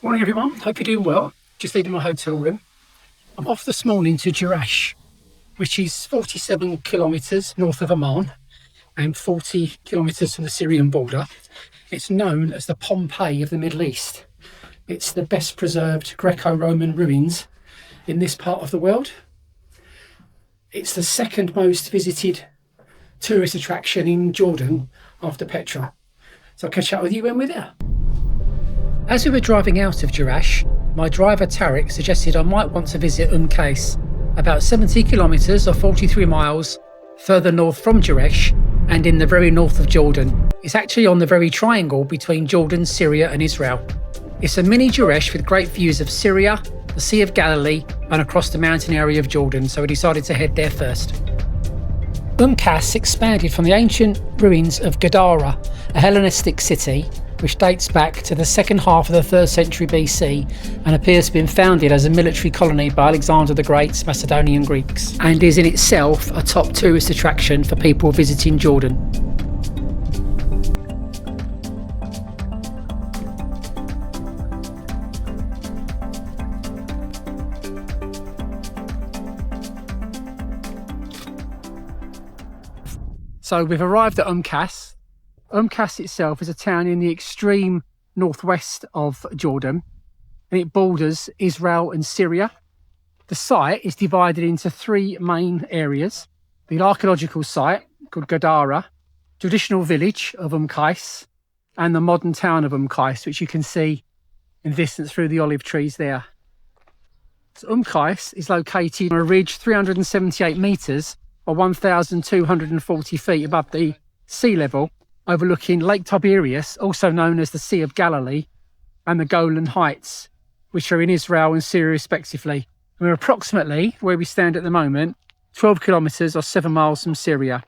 Morning everyone, hope you're doing well. Just leaving my hotel room. I'm off this morning to Jerash, which is 47 kilometres north of Amman and 40 kilometres from the Syrian border. It's known as the Pompeii of the Middle East. It's the best preserved Greco-Roman ruins in this part of the world. It's the second most visited tourist attraction in Jordan after Petra. So I'll catch up with you when we're there. As we were driving out of Jerash, my driver Tarek suggested I might want to visit Qays, about 70 kilometres or 43 miles further north from Jerash and in the very north of Jordan. It's actually on the very triangle between Jordan, Syria and Israel. It's a mini Jerash with great views of Syria, the Sea of Galilee and across the mountain area of Jordan, so we decided to head there first. Qays expanded from the ancient ruins of Gadara, a Hellenistic city which dates back to the second half of the 3rd century BC and appears to have been founded as a military colony by Alexander the Great's Macedonian Greeks, and is in itself a top tourist attraction for people visiting Jordan. So we've arrived at Qays. Qays itself is a town in the extreme northwest of Jordan, and it borders Israel and Syria. The site is divided into 3 main areas: the archaeological site called Gadara, traditional village of Qays, and the modern town of Qays, which you can see in the distance through the olive trees there. So Qays is located on a ridge 378 metres or 1,240 feet above the sea level, overlooking Lake Tiberias, also known as the Sea of Galilee, and the Golan Heights, which are in Israel and Syria respectively. And we're approximately, where we stand at the moment, 12 kilometres or 7 miles from Syria.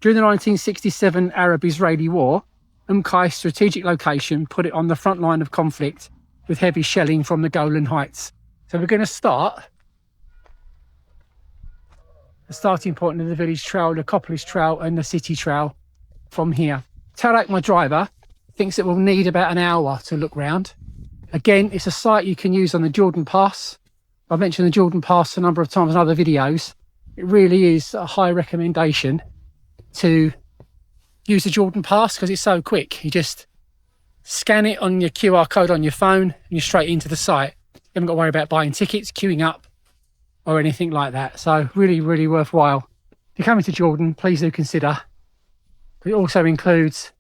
During the 1967 Arab-Israeli War, Qays' strategic location put it on the front line of conflict with heavy shelling from the Golan Heights. So we're going to start the starting point of the village trail, the Acropolis Trail and the City Trail from here. Tarek, my driver, thinks it will need about an hour to look round. Again, it's a site you can use on the Jordan Pass. I've mentioned the Jordan Pass a number of times in other videos. It really is a high recommendation to use the Jordan Pass because it's so quick. You just scan it on your QR code on your phone and you're straight into the site. You haven't got to worry about buying tickets, queuing up or anything like that. So really, really worthwhile. If you're coming to Jordan, please do consider. It also includes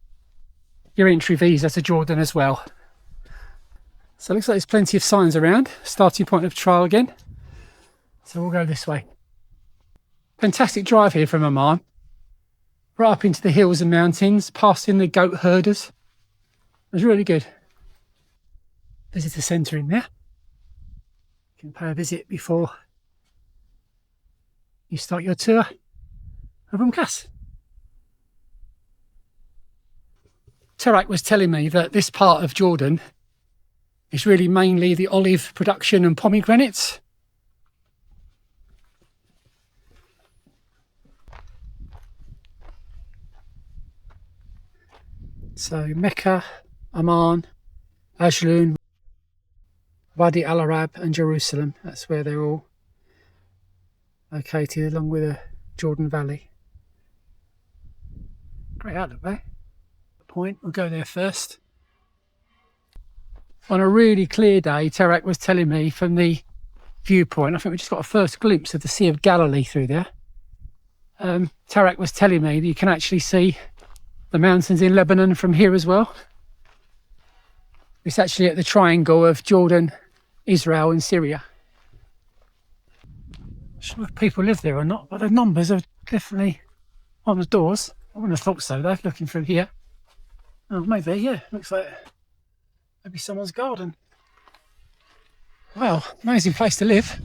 your entry visa to Jordan as well. So it looks like there's plenty of signs around. Starting point of trial again. So we'll go this way. Fantastic drive here from Amman. Right up into the hills and mountains, passing the goat herders. It was really good. Visitor centre in there. You can pay a visit before you start your tour of Qays. Tarek was telling me that this part of Jordan is really mainly the olive production and pomegranates. So Mecca, Amman, Ajloun, Wadi Al Arab and Jerusalem, that's where they're all located along with the Jordan Valley. Great outlook there. Point, we'll go there first. On a really clear day, Tarek was telling me from the viewpoint, I think we just got a first glimpse of the Sea of Galilee through there. Tarek was telling me that you can actually see the mountains in Lebanon from here as well. It's actually at the triangle of Jordan, Israel and Syria. I'm sure if people live there or not, but the numbers are definitely on the doors. I wouldn't have thought so though, looking through here. Oh, maybe, yeah, looks like maybe someone's garden. Wow, amazing place to live.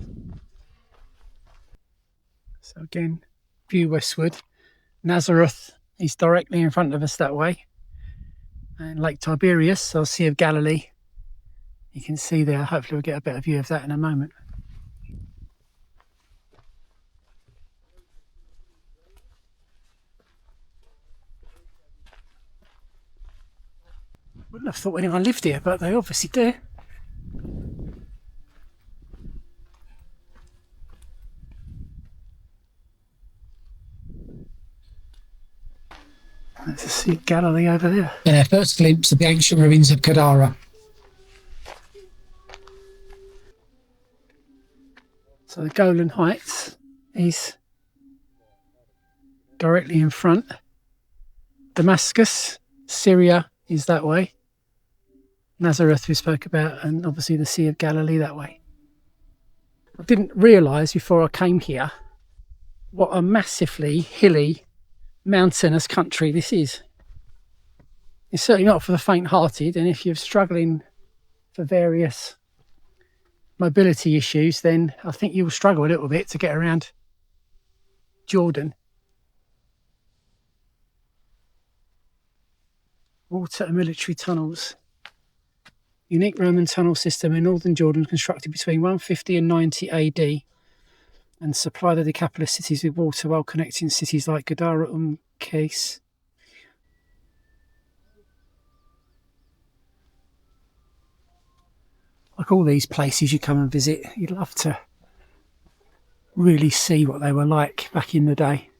So again, view westward. Nazareth is directly in front of us that way. And Lake Tiberias, or Sea of Galilee, you can see there. Hopefully we'll get a better view of that in a moment. Wouldn't have thought anyone lived here, but they obviously do. There's the Sea of Galilee over there. And our first glimpse of the ancient ruins of Gadara. So the Golan Heights is directly in front. Damascus, Syria is that way. Nazareth we spoke about, and obviously the Sea of Galilee that way. I didn't realise before I came here what a massively hilly, mountainous country this is. It's certainly not for the faint-hearted, and if you're struggling for various mobility issues, then I think you'll struggle a little bit to get around Jordan. Water and military tunnels. Unique Roman tunnel system in northern Jordan constructed between 150 and 90 AD and supply the Decapolis cities with water while connecting cities like Gadara, Qais. Like all these places you come and visit, you'd love to really see what they were like back in the day.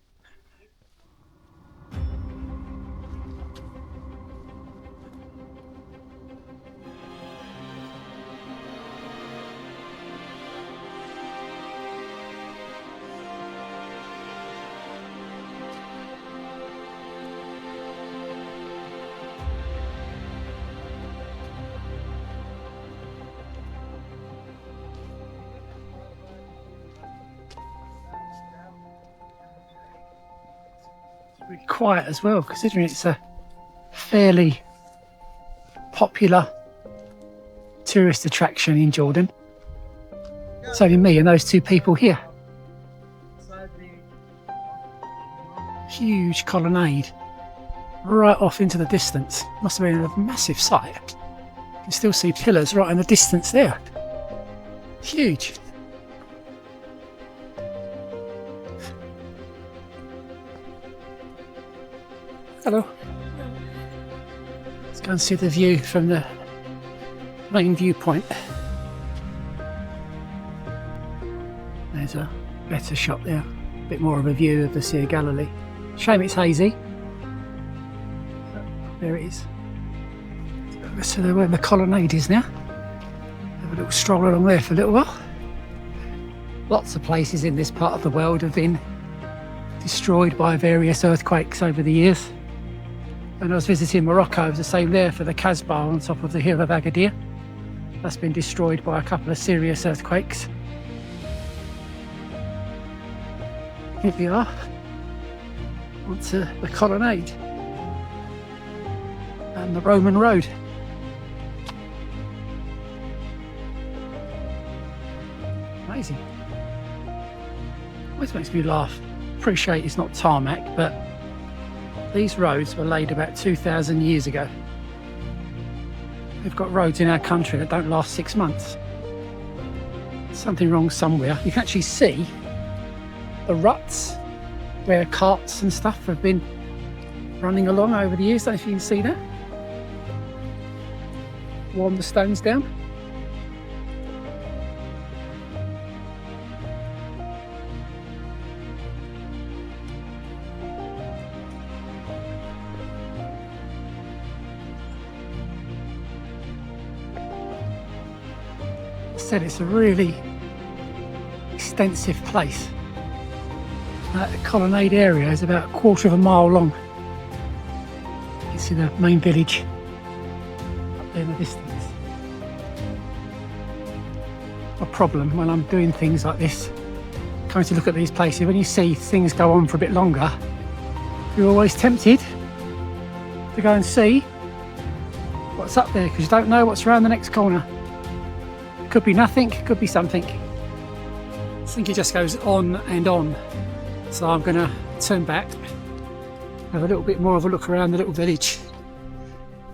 Really quiet as well, considering it's a fairly popular tourist attraction in Jordan. It's only me and those two people here. Huge colonnade right off into the distance. Must have been a massive site. You can still see pillars right in the distance there. Huge. Hello. Let's go and see the view from the main viewpoint. There's a better shot there. A bit more of a view of the Sea of Galilee. Shame it's hazy. There it is. So where the colonnade is now. Have a little stroll along there for a little while. Lots of places in this part of the world have been destroyed by various earthquakes over the years. When I was visiting Morocco, it was the same there for the Kasbah on top of the hill of Agadir. That's been destroyed by a couple of serious earthquakes. Here we are, onto the colonnade and the Roman road. Amazing. Always makes me laugh. Appreciate it's not tarmac, but these roads were laid about 2,000 years ago. We've got roads in our country that don't last 6 months. Something wrong somewhere. You can actually see the ruts where carts and stuff have been running along over the years. I don't know if you can see that. Worn the stones down. Said it's a really extensive place. That colonnade area is about 1/4 of a mile long. You can see the main village up there in the distance. A problem when I'm doing things like this, coming to look at these places, when you see things go on for a bit longer, you're always tempted to go and see what's up there, because you don't know what's around the next corner. Could be nothing, could be something. I think it just goes on and on. So I'm going to turn back, have a little bit more of a look around the little village,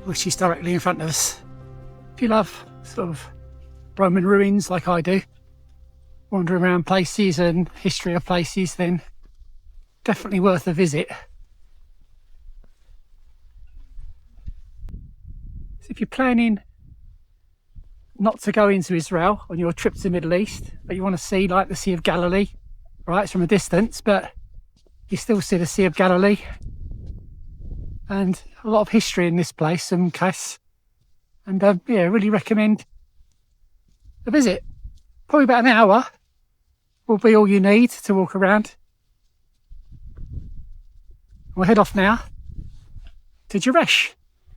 which is directly in front of us. If you love sort of Roman ruins like I do, wandering around places and history of places, then definitely worth a visit. So if you're planning not to go into Israel on your trip to the Middle East, but you want to see like the Sea of Galilee, right, it's from a distance, but you still see the Sea of Galilee. and a lot of history in this place, Qays. And yeah, really recommend a visit. Probably about an hour will be all you need to walk around. We'll head off now to Jerash,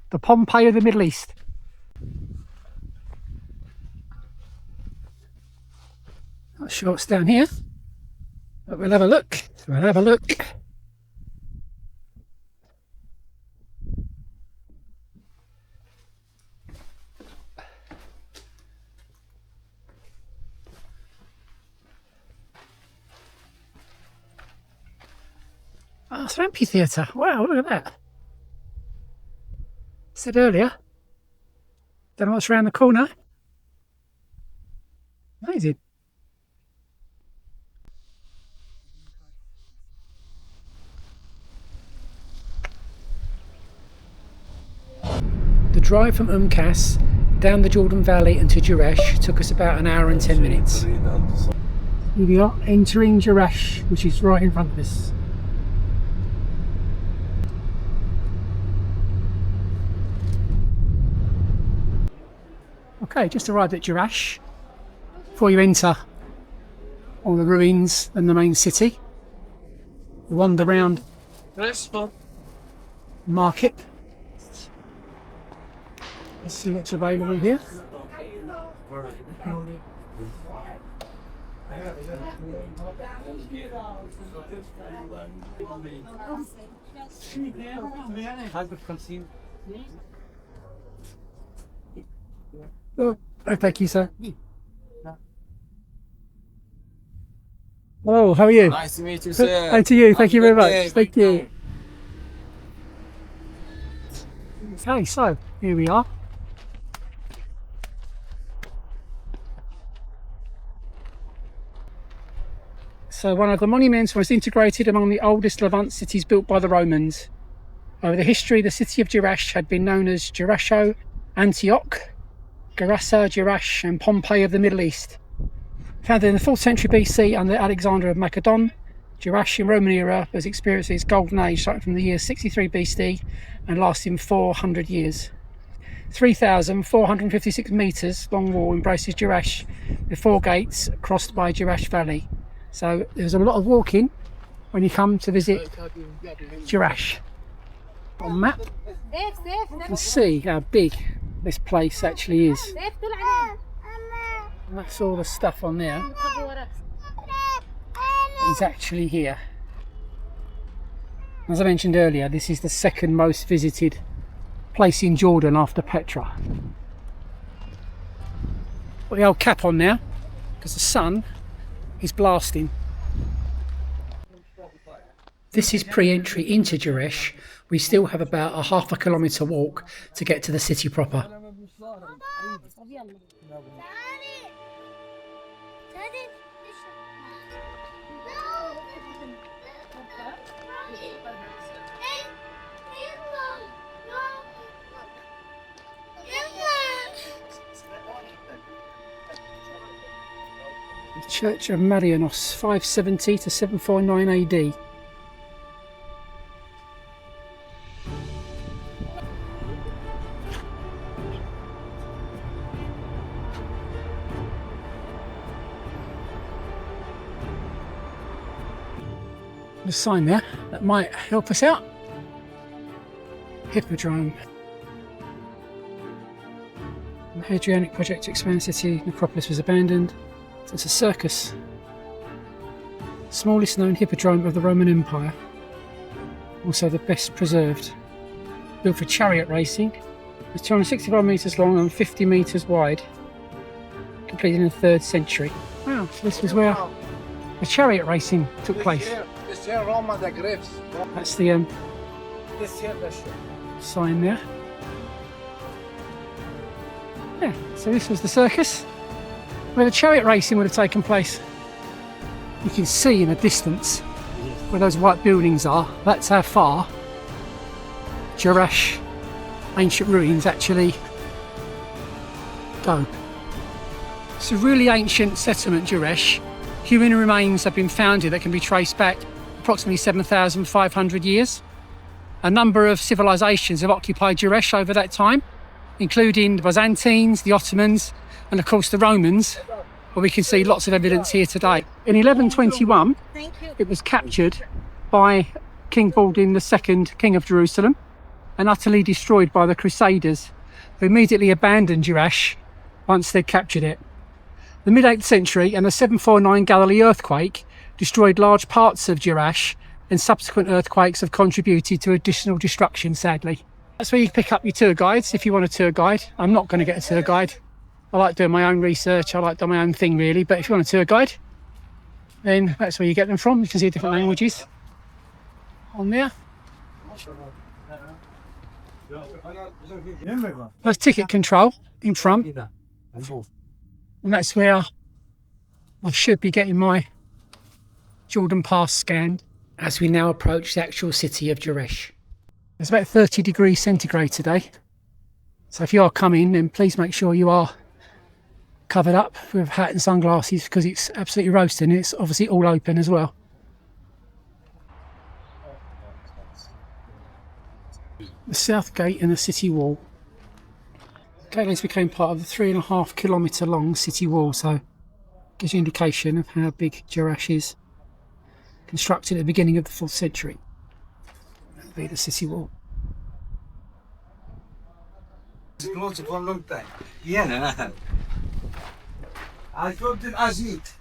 the Pompeii of the Middle East. Not sure what's down here, but we'll have a look. Oh, it's an amphitheatre. Wow, look at that. Said earlier, don't know what's around the corner. Amazing. The drive from Qays down the Jordan Valley and to Jerash took us about an hour and 10 minutes. Here we are, entering Jerash, which is right in front of us. Okay, just arrived at Jerash. Before you enter all the ruins and the main city, you wander around the market. Let's see what's available here. Oh, thank you, sir. Hello, how are you? Nice to meet you, sir. And to you, thank you very much. Thank you. Okay, so here we are. So one of the monuments was integrated among the oldest Levant cities built by the Romans. Over the history, the city of Jerash had been known as Jerasho, Antioch, Gerasa, Jerash and Pompeii of the Middle East. Founded in the 4th century BC under Alexander of Macedon, Jerash in Roman era has experienced its golden age starting from the year 63 BC and lasting 400 years. 3,456 metres long wall embraces Jerash with 4 gates crossed by Jerash Valley. So there's a lot of walking when you come to visit Jerash. On map, you can see how big this place actually is. And that's all the stuff on there is actually here. As I mentioned earlier, this is the second most visited place in Jordan after Petra. Put the old cap on now because the sun is blasting. This is pre-entry into Jerash. We still have about a half a kilometre walk to get to the city proper. The Church of Marianos, 570 to 749 AD. There's a sign there that might help us out. Hippodrome. The Hadrianic project to expand the city necropolis was abandoned. So it's a circus. Smallest known hippodrome of the Roman Empire. Also the best preserved. Built for chariot racing. It's 265 metres long and 50 metres wide. Completed in the 3rd century. Wow, so this was where the chariot racing took place. That's the sign there. Yeah, so this was the circus where the chariot racing would have taken place. You can see in the distance where those white buildings are, that's how far Jerash ancient ruins actually go. It's a really ancient settlement, Jerash. Human remains have been found here that can be traced back approximately 7,500 years. A number of civilizations have occupied Jerash over that time, including the Byzantines, the Ottomans, and of course the Romans, where we can see lots of evidence here today. In 1121, it was captured by King Baldwin II, King of Jerusalem, and utterly destroyed by the Crusaders, who immediately abandoned Jerash once they'd captured it. The mid-8th century and the 749 Galilee earthquake destroyed large parts of Jerash, and subsequent earthquakes have contributed to additional destruction, sadly. That's where you pick up your tour guides if you want a tour guide. I'm not going to get a tour guide. I like doing my own research, I like doing my own thing really, but if you want a tour guide, then that's where you get them from. You can see different languages on there. There's ticket control in front, and that's where I should be getting my Jordan Pass scanned as we now approach the actual city of Jerash. It's about 30 degrees centigrade today, so if you are coming, then please make sure you are covered up with a hat and sunglasses, because it's absolutely roasting. It's obviously all open as well. The south gate and the city wall. Gateways became part of the 3.5 kilometre long city wall, so gives you an indication of how big Jerash is. Constructed at the beginning of the 4th century. That'll be the city wall. It's closed for a long time. Yeah. I told them as it.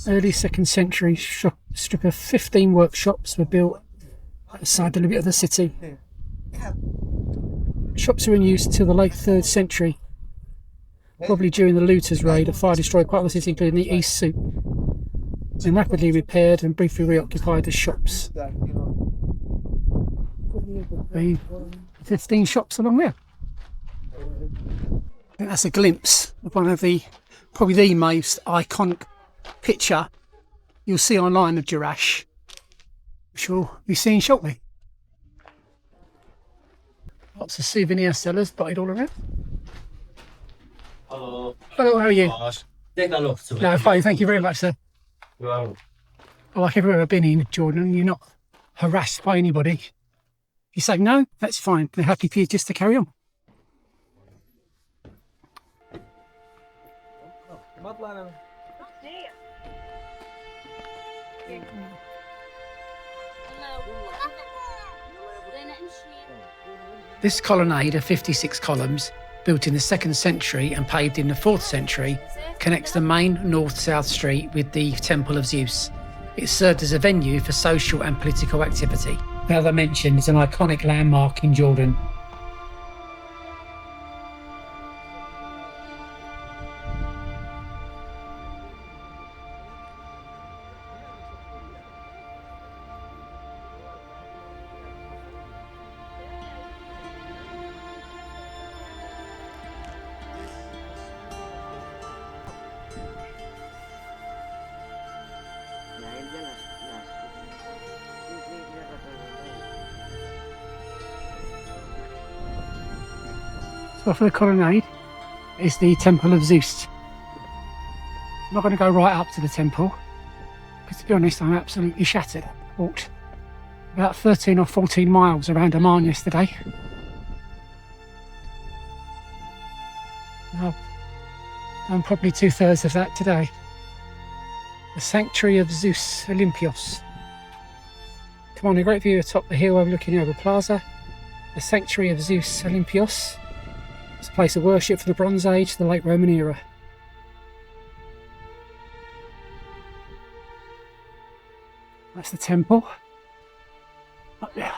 Early 2nd century strip of 15 workshops were built outside the limit of the city. Shops were in use until the late 3rd century, probably during the looters' raid. A fire destroyed part of the city, including the east soup, and rapidly repaired and briefly reoccupied as shops. 15 shops along there. I think that's a glimpse of one of the, probably the most iconic picture you'll see online of Jerash, which we'll be seeing shortly. Lots of souvenir sellers dotted all around. Hello. Hello, how are you? Take a look. No, fine, thank you very much, sir. Wow. Well, like everywhere I've been in Jordan, you're not harassed by anybody. If you say no, that's fine. They're happy for you just to carry on. This colonnade of 56 columns, built in the 2nd century and paved in the 4th century, connects the main north-south street with the Temple of Zeus. It served as a venue for social and political activity. As I mentioned, it's an iconic landmark in Jordan. So for the colonnade is the Temple of Zeus. I'm not going to go right up to the temple, because to be honest, I'm absolutely shattered. I walked about 13 or 14 miles around Amman yesterday. I've done probably 2/3 of that today. The Sanctuary of Zeus Olympios. Come on, a great view atop the hill overlooking over Plaza. The Sanctuary of Zeus Olympios. It's a place of worship from the Bronze Age to the late Roman era. That's the temple. Up there.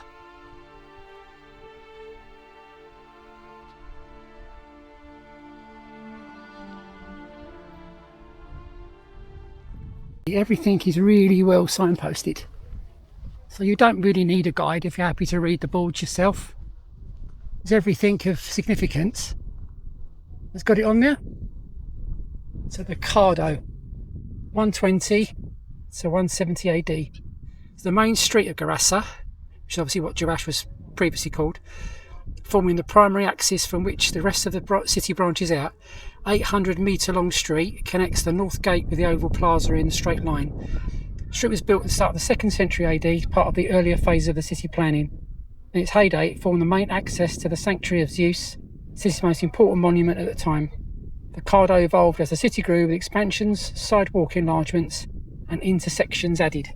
Everything is really well signposted. So you don't really need a guide if you're happy to read the boards yourself. There's everything of significance. It's got it on there. So the Cardo, 120 to 170 AD. It's the main street of Gerasa, which is obviously what Jerash was previously called, forming the primary axis from which the rest of the city branches out. 800 metre long street connects the north gate with the oval plaza in a straight line. The strip was built at the start of the 2nd century AD, part of the earlier phase of the city planning. In its heyday, it formed the main access to the Sanctuary of Zeus, the city's most important monument at the time. The Cardo evolved as the city grew, with expansions, sidewalk enlargements, and intersections added.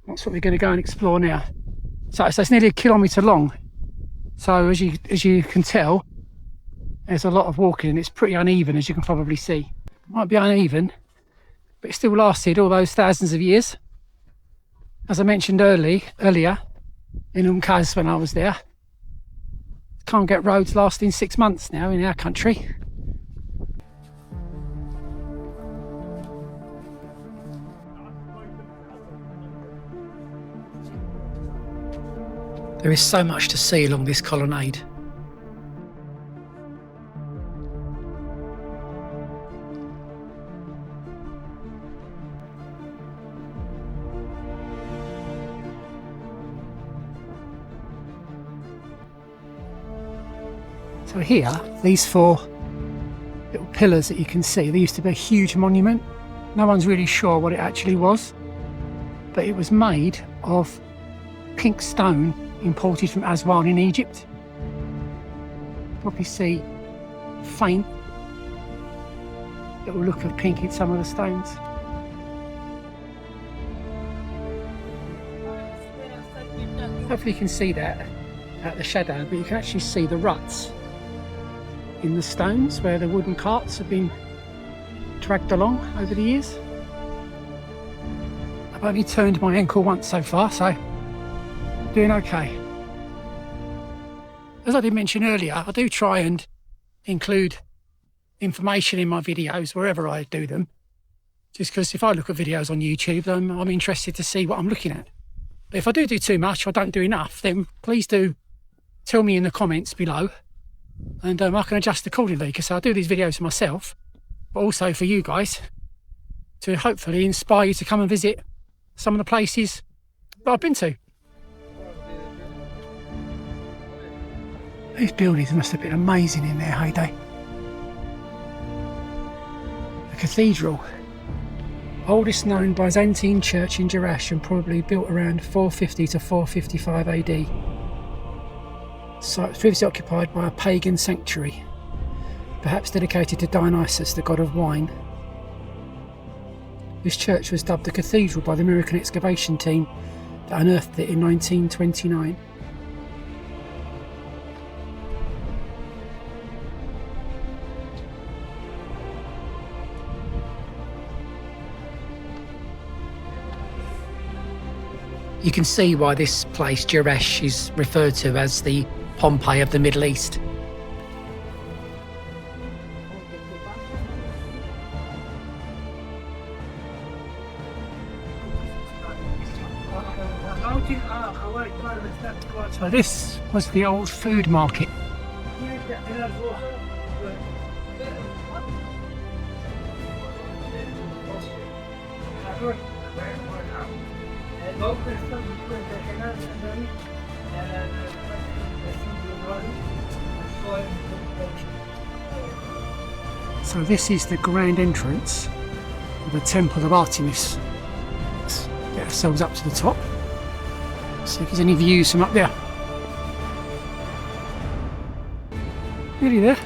That's what we're going to go and explore now. So it's nearly a kilometre long. So as you can tell, there's a lot of walking, and it's pretty uneven, as you can probably see. It might be uneven, but it still lasted all those thousands of years. As I mentioned earlier, in Qays when I was there, can't get roads lasting 6 months now in our country. There is so much to see along this colonnade. So here, these 4 little pillars that you can see, there used to be a huge monument. No one's really sure what it actually was, but it was made of pink stone imported from Aswan in Egypt. Probably see faint little look of pink in some of the stones. Hopefully you can see that at the shadow, but you can actually see the ruts in the stones where the wooden carts have been dragged along over the years. I've only turned my ankle once so far, so doing okay. As I did mention earlier, I do try and include information in my videos wherever I do them, just because if I look at videos on YouTube, I'm interested to see what I'm looking at. But if I do too much or don't do enough, then please do tell me in the comments below, and I can adjust accordingly, because I do these videos for myself, but also for you guys, to hopefully inspire you to come and visit some of the places that I've been to. These buildings must have been amazing in their heyday. The cathedral, oldest known Byzantine church in Jerash, and probably built around 450 to 455 AD. So it was previously occupied by a pagan sanctuary, perhaps dedicated to Dionysus, the god of wine. This church was dubbed the Cathedral by the American excavation team that unearthed it in 1929. You can see why this place, Jerash, is referred to as the Pompeii of the Middle East. So this was the old food market. So this is the grand entrance of the Temple of Artemis. Let's get ourselves up to the top, see if there's any views from up there. Nearly there.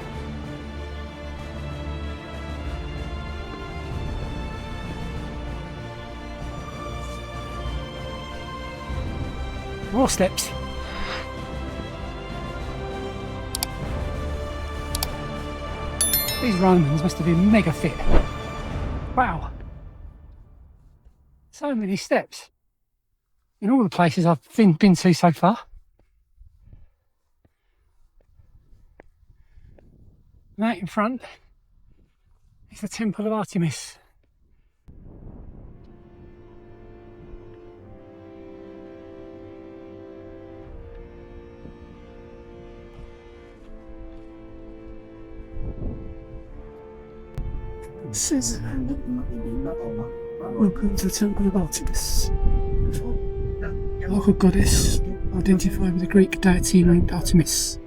More steps. These Romans must have been mega fit. Wow. So many steps. In all the places I've been to so far. And out in front is the Temple of Artemis. It says, welcome to the Temple of Artemis. Local goddess identified with the Greek deity named Artemis,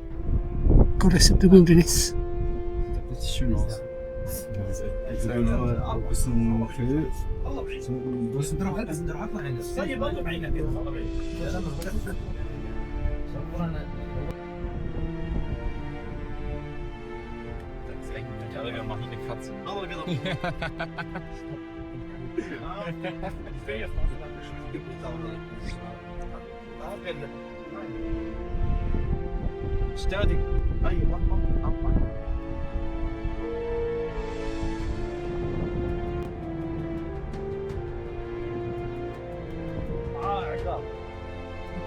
goddess of the wilderness. Steady.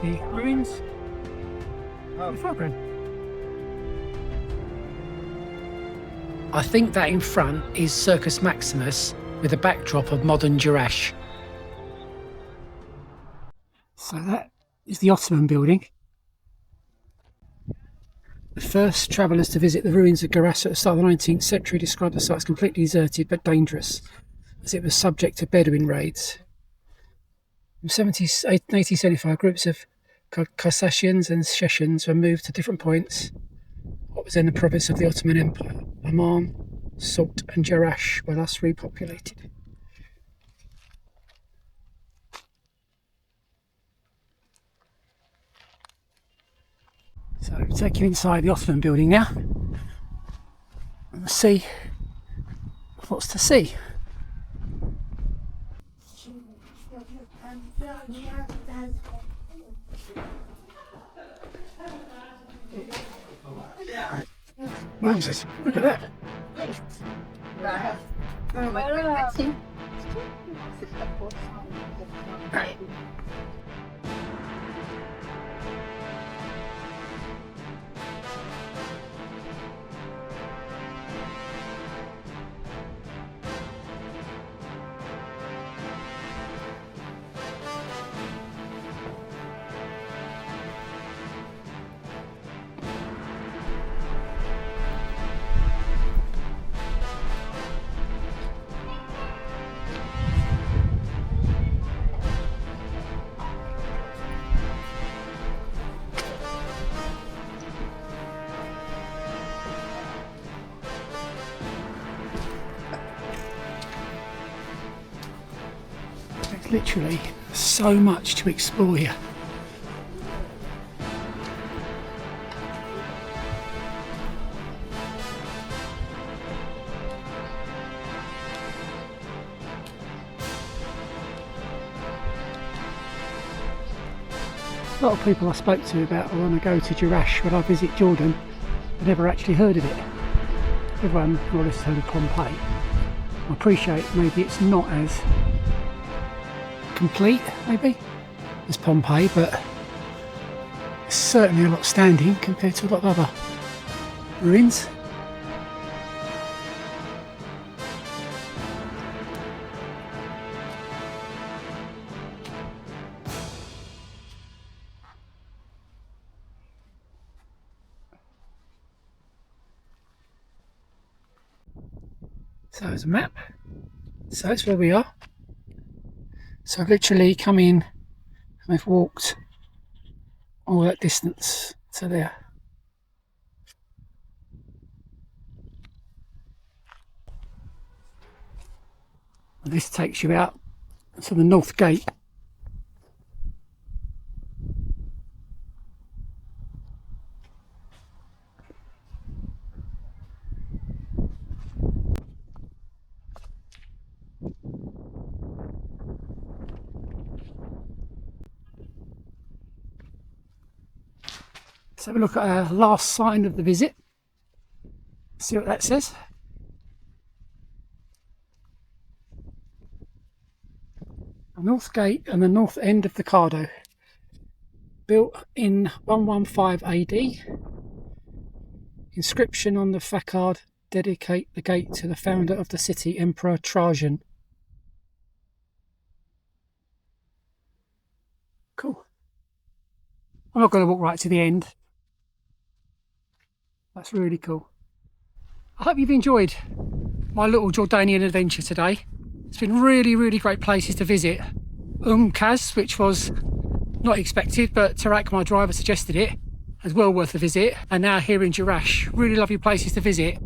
The ruins of the foreground. I think that in front is Circus Maximus with a backdrop of modern Jerash. So that is the Ottoman building. The first travellers to visit the ruins of Jerash at the start of the 19th century described the site as completely deserted but dangerous, as it was subject to Bedouin raids. In 1875, groups of Qais and Chechens were moved to different points. What was then the province of the Ottoman Empire, Amman, Salt and Jerash were thus repopulated. So we'll take you inside the Ottoman building now and see what's to see. Moses, look at that. There's literally so much to explore here. A lot of people I spoke to about I want to go to Jerash when I visit Jordan, I've never actually heard of it. Everyone more or less heard of Pompeii. I appreciate maybe it's not as complete maybe as Pompeii, but it's certainly a lot standing compared to a lot of other ruins. So there's a map. So that's where we are. So I've literally come in and we've walked all that distance to there. And this takes you out to the North Gate. Let's have a look at our last sign of the visit. See what that says. The North Gate and the north end of the Cardo. Built in 115 AD. Inscription on the facade dedicate the gate to the founder of the city, Emperor Trajan. Cool. I'm not going to walk right to the end. That's really cool. I hope you've enjoyed my little Jordanian adventure today. It's been really great places to visit. Qays, which was not expected, but Tarak, my driver, suggested it as well worth a visit. And now here in Jerash, really lovely places to visit.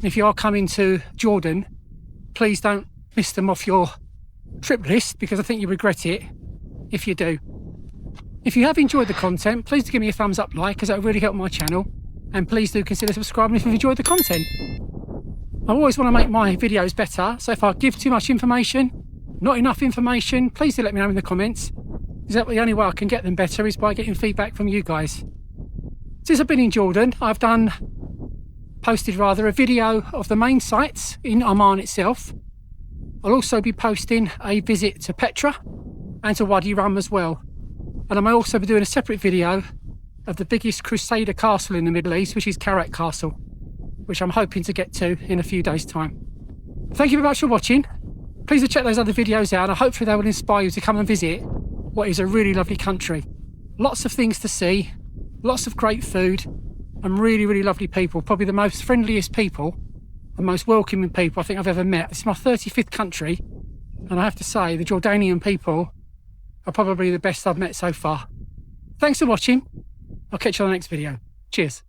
If you are coming to Jordan, please don't miss them off your trip list, because I think you'll regret it if you do. If you have enjoyed the content, please do give me a thumbs up, like, because that would really help my channel. And please do consider subscribing if you've enjoyed the content. I always want to make my videos better, so if I give too much information, not enough information, please do let me know in the comments. Is that the only way I can get them better, is by getting feedback from you guys. Since I've been in Jordan, I've posted a video of the main sites in Amman itself. I'll also be posting a visit to Petra and to Wadi Rum as well. And I may also be doing a separate video of the biggest Crusader castle in the Middle East, which is Karak Castle, which I'm hoping to get to in a few days' time. Thank you very much for watching. Please do check those other videos out, and hopefully they will inspire you to come and visit what is a really lovely country. Lots of things to see, lots of great food, and really, really lovely people. Probably the most friendliest people and most welcoming people I think I've ever met. This is my 35th country, and I have to say the Jordanian people are probably the best I've met so far. Thanks for watching. I'll catch you on the next video. Cheers.